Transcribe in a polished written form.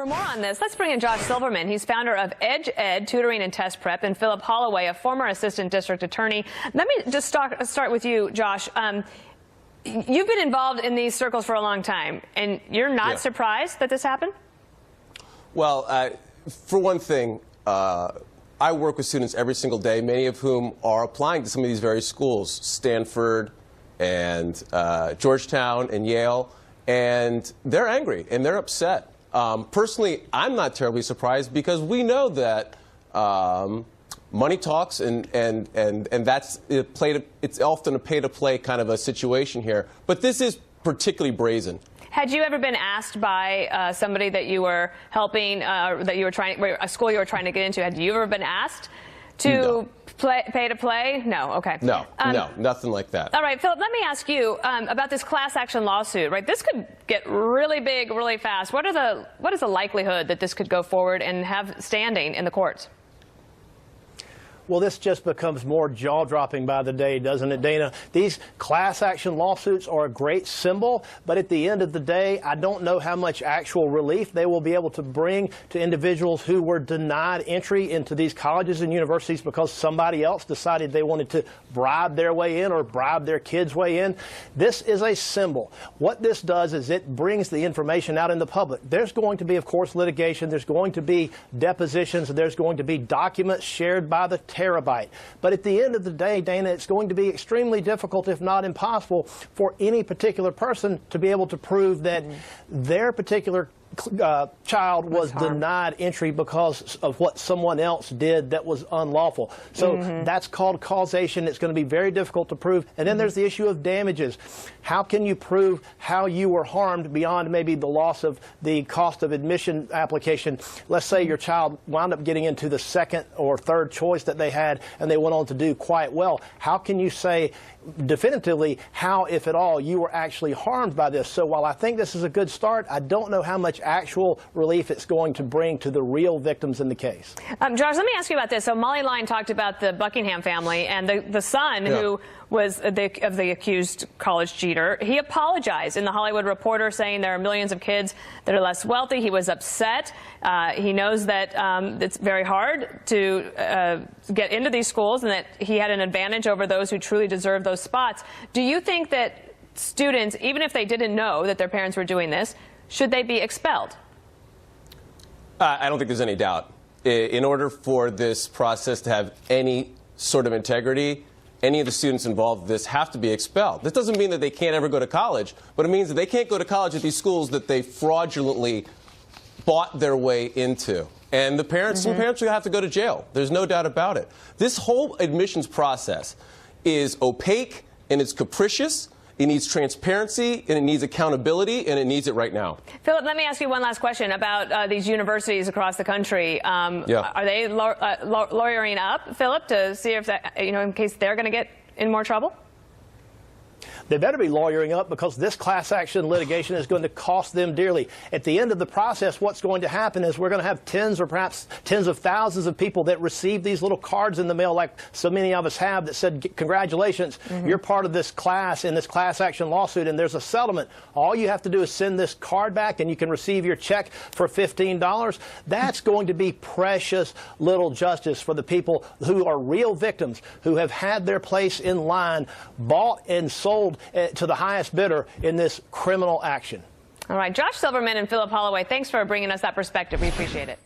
For more on this, let's bring in Josh Silverman. He's founder of Edge Ed Tutoring and Test Prep, and Philip Holloway, a former assistant district attorney. Let me just start with you, Josh. You've been involved in these circles for a long time, and you're not surprised that this happened? Well, for one thing, I work with students every single day, many of whom are applying to some of these very schools, Stanford and Georgetown and Yale, and they're angry and they're upset. Personally, I'm not terribly surprised because we know that money talks, and that's it's often a pay-to-play kind of a situation here. But this is particularly brazen. Had you ever been asked by somebody that you were helping, that you were a school you were trying to get into? Had you ever been asked to pay to play? No. Okay. No, no, nothing like that. All right, Philip, let me ask you about this class action lawsuit. Right, this could get really big, really fast. What is the likelihood that this could go forward and have standing in the courts? Well, this just becomes more jaw-dropping by the day, doesn't it, Dana? These class action lawsuits are a great symbol, but at the end of the day, I don't know how much actual relief they will be able to bring to individuals who were denied entry into these colleges and universities because somebody else decided they wanted to bribe their way in or bribe their kids' way in. This is a symbol. What this does is it brings the information out in the public. There's going to be, of course, litigation. There's going to be depositions. There's going to be documents shared by the terabyte. But at the end of the day, Dana, it's going to be extremely difficult, if not impossible, for any particular person to be able to prove that their particular child was denied entry because of what someone else did that was unlawful. So that's called causation. It's going to be very difficult to prove. And then there's the issue of damages. How can you prove how you were harmed beyond maybe the loss of the cost of admission application? Let's say your child wound up getting into the second or third choice that they had and they went on to do quite well. How can you say definitively how, if at all, you were actually harmed by this? So while I think this is a good start, I don't know how much actual relief it's going to bring to the real victims in the case. Josh, let me ask you about this. So Molly Line talked about the Buckingham family and the son who was of the accused college cheater. He apologized in the Hollywood Reporter, saying there are millions of kids that are less wealthy. He was upset. He knows that it's very hard to get into these schools and that he had an advantage over those who truly deserve those spots. Do you think that students, even if they didn't know that their parents were doing this, should they be expelled? I don't think there's any doubt. In order for this process to have any sort of integrity, any of the students involved in this have to be expelled. This doesn't mean that they can't ever go to college, but it means that they can't go to college at these schools that they fraudulently bought their way into. And the parents, some parents will have to go to jail. There's no doubt about it. This whole admissions process is opaque and it's capricious. It needs transparency, and it needs accountability, and it needs it right now. Philip, let me ask you one last question about these universities across the country. Are they lawyering up, Philip, to see if that, in case they're going to get in more trouble? They better be lawyering up because this class action litigation is going to cost them dearly. At the end of the process, what's going to happen is we're going to have tens or perhaps tens of thousands of people that receive these little cards in the mail like so many of us have that said, congratulations, you're part of this class in this class action lawsuit and there's a settlement. All you have to do is send this card back and you can receive your check for $15. That's going to be precious little justice for the people who are real victims, who have had their place in line, bought and sold to the highest bidder in this criminal action. All right, Josh Silverman and Philip Holloway, thanks for bringing us that perspective. We appreciate it.